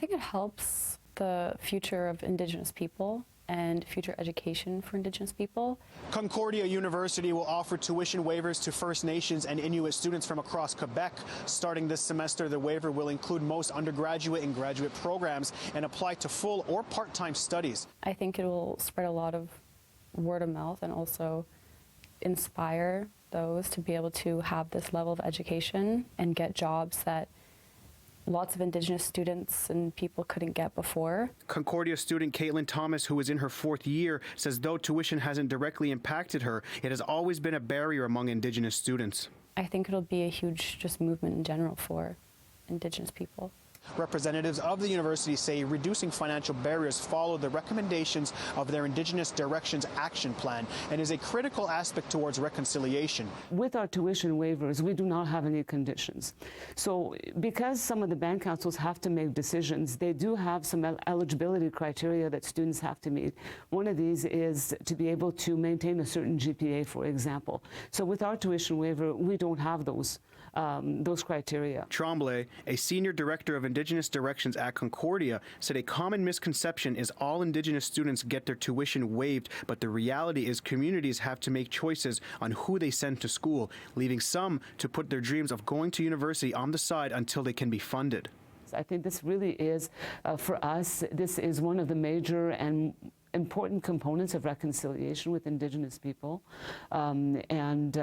think it helps the future of Indigenous people and future education for Indigenous people. Concordia University will offer tuition waivers to First Nations and Inuit students from across Quebec. Starting this semester, the waiver will include most undergraduate and graduate programs and apply to full or part-time studies. I think it will spread a lot of word of mouth and also inspire those to be able to have this level of education and get jobs that lots of Indigenous students and people couldn't get before. Concordia student Kaitlynn Thomas, who is in her 4th year, says though tuition hasn't directly impacted her, it has always been a barrier among Indigenous students. I think it'll be a huge just movement in general for Indigenous people. Representatives of the university say reducing financial barriers follow the recommendations of their Indigenous Directions Action Plan and is a critical aspect towards reconciliation. With our tuition waivers, we do not have any conditions. So because some of the band councils have to make decisions, they do have some eligibility criteria that students have to meet. One of these is to be able to maintain a certain GPA, for example. So with our tuition waiver, we don't have those criteria. Tremblay, a senior director of Indigenous Directions at Concordia, said a common misconception is all Indigenous students get their tuition waived, but the reality is communities have to make choices on who they send to school, leaving some to put their dreams of going to university on the side until they can be funded. I think this really is, for us, this is one of the major and important components of reconciliation with Indigenous people, and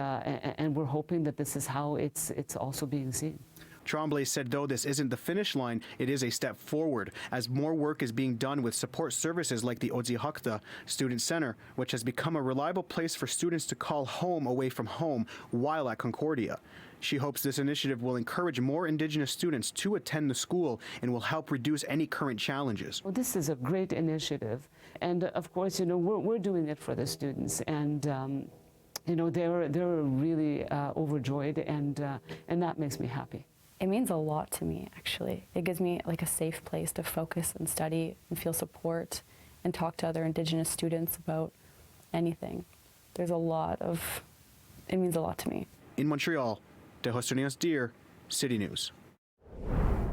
we're hoping that this is how it's also being seen. Tremblay said though this isn't the finish line, it is a step forward, as more work is being done with support services like the Odzihakta Student Center, which has become a reliable place for students to call home away from home while at Concordia. She hopes this initiative will encourage more Indigenous students to attend the school and will help reduce any current challenges. Well, this is a great initiative, and of course, you know, we're doing it for the students, and you know, they're really overjoyed, and that makes me happy. It means a lot to me, actually. It gives me like a safe place to focus and study and feel support and talk to other Indigenous students about anything. It means a lot to me. In Montreal, Tehosterihens Deer, City News.